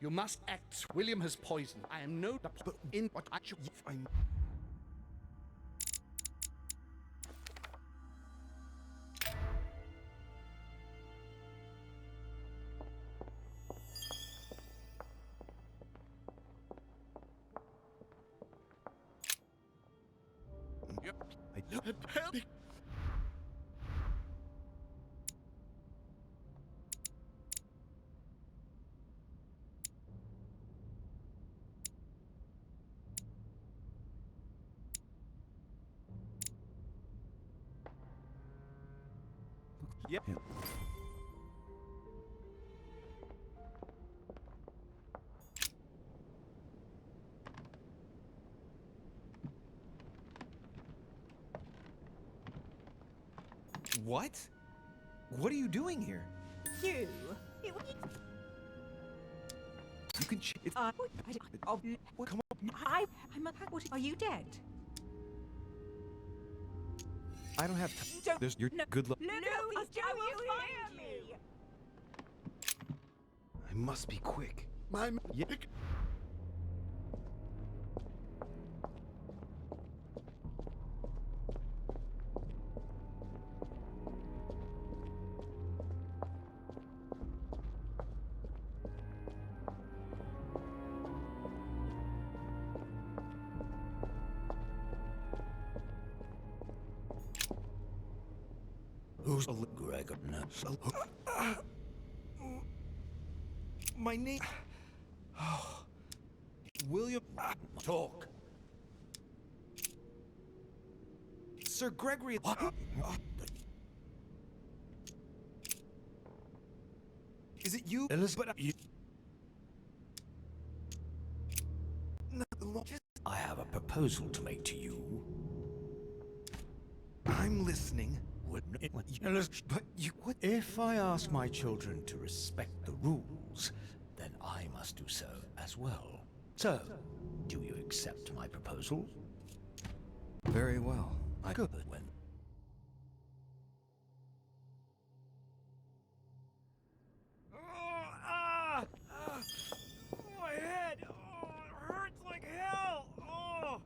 You must act. William has poisoned. I am no... But in what I should... I'm... Help me! Yep. What? What are you doing here? You can come on. I'm a... What, are you dead? I don't have time. Don't... There's your no, good luck. No, will find me! I must be quick. My... Yeah. Who's a Gregor? No. My name... Oh. William... Talk. Sir Gregory... Is it you? Elizabeth, But I have a proposal to make to you. I'm listening. But you... What? If I ask my children to respect the rules, then I must do so as well. So, do you accept my proposal? Very well. I Good. When... My head! Oh, it hurts like hell! Oh!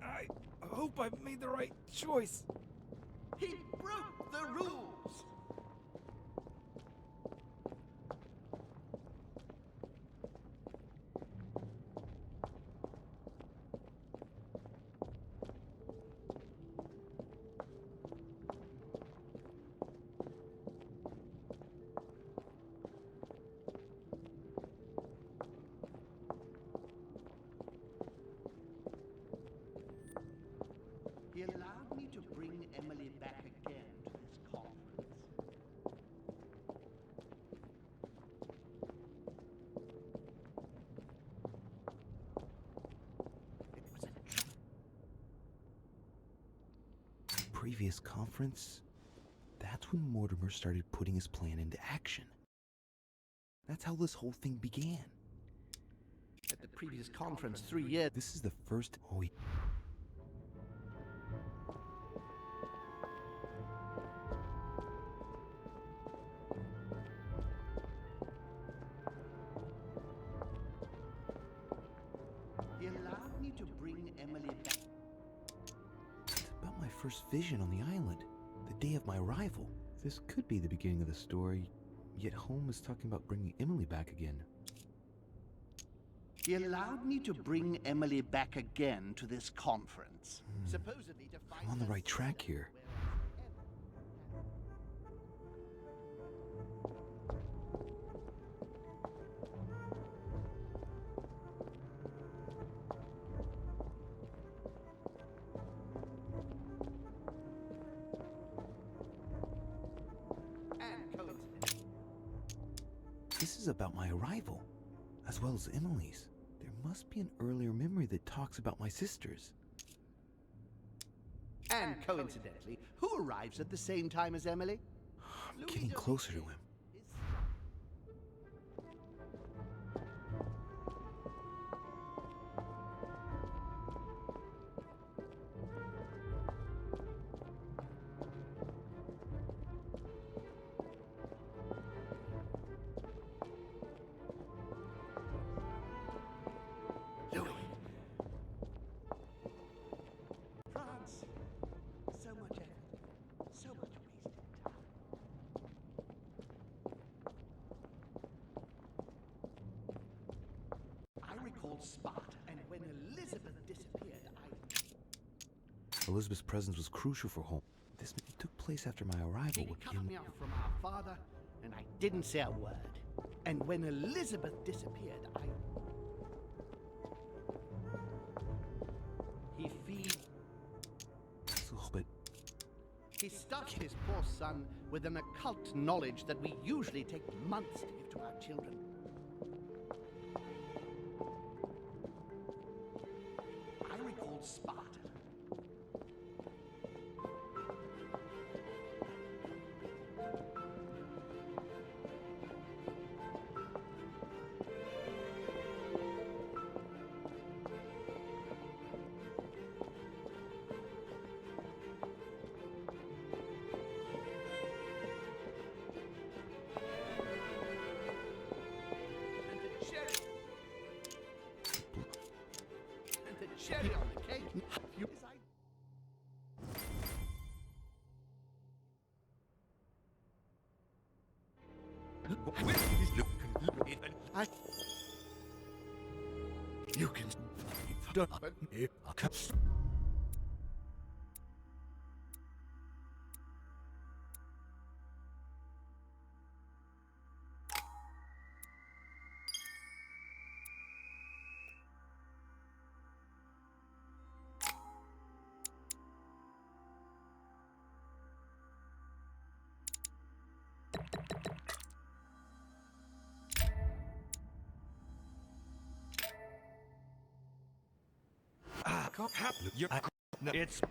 I hope I've made the right choice. He broke the rules! He allowed me to bring Emily back again to this conference. It was a Previous conference? That's when Mortimer started putting his plan into action. That's how this whole thing began. At the previous conference 3 years... This is the first... Oh, He allowed me to bring Emily back. it's about my first vision on the island. The day of my arrival. This could be the beginning of the story, yet Holmes is talking about bringing Emily back again. He allowed me to bring Emily back again to this conference. Supposedly to find I'm on the her right track here. And coincidentally, This is about my arrival, as well as Emily's. There must be an earlier memory that talks about my sisters. who arrives at the same time as Emily? I'm getting closer to him. recalled Sparta, and when Elizabeth disappeared, Elizabeth's presence was crucial for home. This took place after my arrival. He cut me off from our father, and I didn't say a word. And when Elizabeth disappeared, But he stuffed his poor son with an occult knowledge that we usually take months to give to our children. I recalled Sparta. Cherry on the cake. You can... Don't... It's...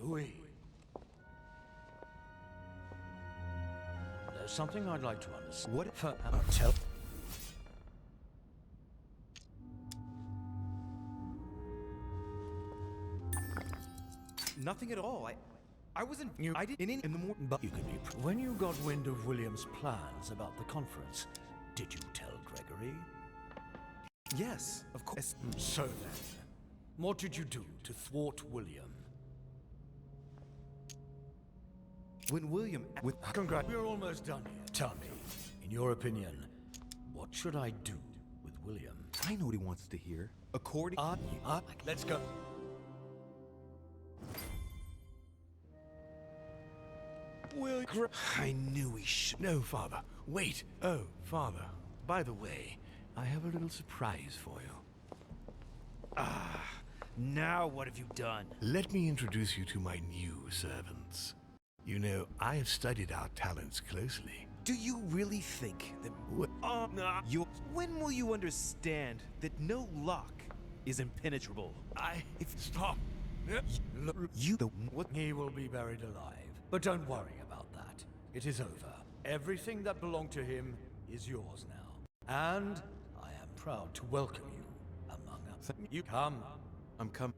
Louis. There's something I'd like to understand. What if tell... Nothing at all. I wasn't. I didn't in the morning. But you can be... When you got wind of William's plans about the conference, did you tell Gregory? Yes, of course. So then, what did you do to thwart William? When William with Congrats. We're almost done here. Tell me, in your opinion, what should I do with William? I know what he wants to hear. according. Let's go. I knew we should. No, Father. Wait. Oh, Father. By the way, I have a little surprise for you. Now what have you done? Let me introduce you to my new servants. You know, I have studied our talents closely. Do you really think that when will you understand that no lock is impenetrable? Stop. He will be buried alive. But don't worry about that. It is over. Everything that belonged to him is yours now. And I am proud to welcome you among us. You come. I'm coming.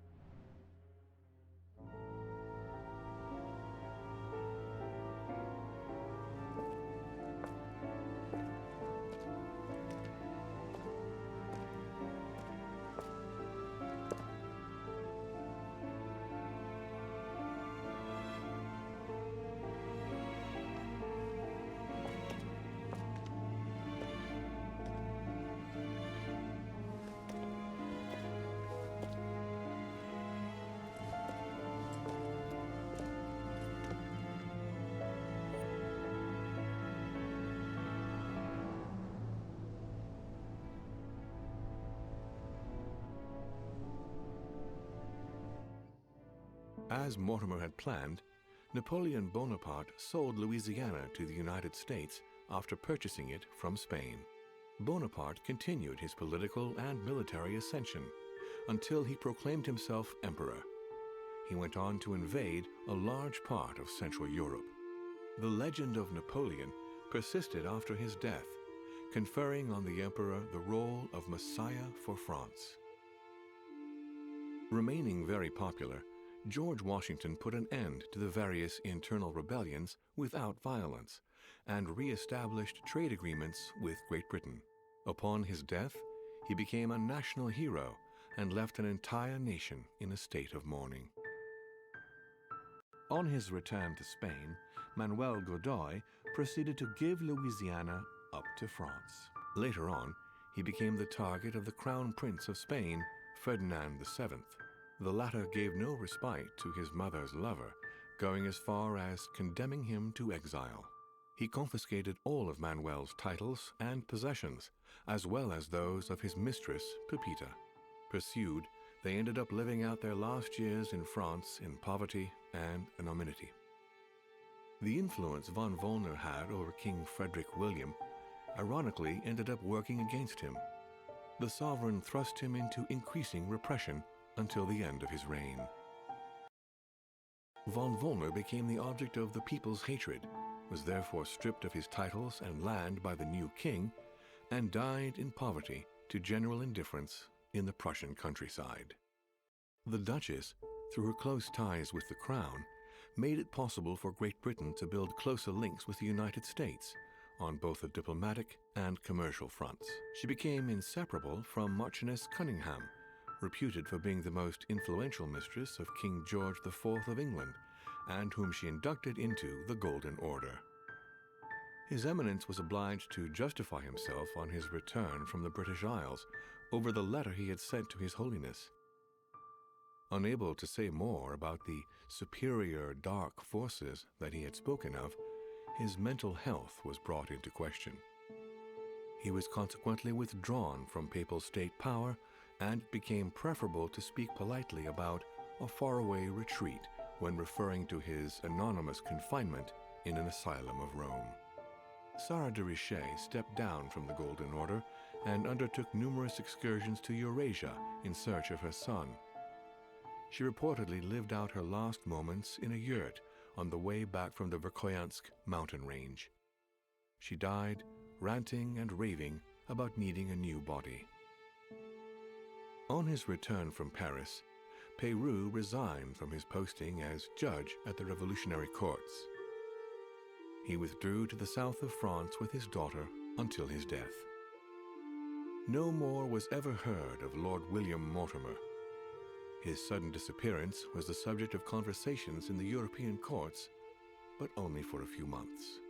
As Mortimer had planned, Napoleon Bonaparte sold Louisiana to the United States after purchasing it from Spain. Bonaparte continued his political and military ascension until he proclaimed himself emperor. He went on to invade a large part of Central Europe. The legend of Napoleon persisted after his death, conferring on the emperor the role of Messiah for France. Remaining very popular, George Washington put an end to the various internal rebellions without violence and re-established trade agreements with Great Britain. Upon his death, he became a national hero and left an entire nation in a state of mourning. On his return to Spain, Manuel Godoy proceeded to give Louisiana up to France. Later on, he became the target of the Crown Prince of Spain, Ferdinand VII. The latter gave no respite to his mother's lover, going as far as condemning him to exile. He confiscated all of Manuel's titles and possessions, as well as those of his mistress, Pepita. Pursued, they ended up living out their last years in France in poverty and anonymity. The influence von Wollner had over King Frederick William ironically ended up working against him. The sovereign thrust him into increasing repression until the end of his reign. Von Wollner became the object of the people's hatred, was therefore stripped of his titles and land by the new king, and died in poverty to general indifference in the Prussian countryside. The Duchess, through her close ties with the crown, made it possible for Great Britain to build closer links with the United States on both the diplomatic and commercial fronts. She became inseparable from Marchioness Cunningham, reputed for being the most influential mistress of King George IV of England, and whom she inducted into the Golden Order. His Eminence was obliged to justify himself on his return from the British Isles over the letter he had sent to His Holiness. Unable to say more about the superior dark forces that he had spoken of, his mental health was brought into question. He was consequently withdrawn from papal state power, and it became preferable to speak politely about a faraway retreat when referring to his anonymous confinement in an asylum of Rome. Sarah de Richet stepped down from the Golden Order and undertook numerous excursions to Eurasia in search of her son. She reportedly lived out her last moments in a yurt on the way back from the Verkhoyansk mountain range. She died ranting and raving about needing a new body. On his return from Paris, Peyroux resigned from his posting as judge at the revolutionary courts. He withdrew to the south of France with his daughter until his death. No more was ever heard of Lord William Mortimer. His sudden disappearance was the subject of conversations in the European courts, but only for a few months.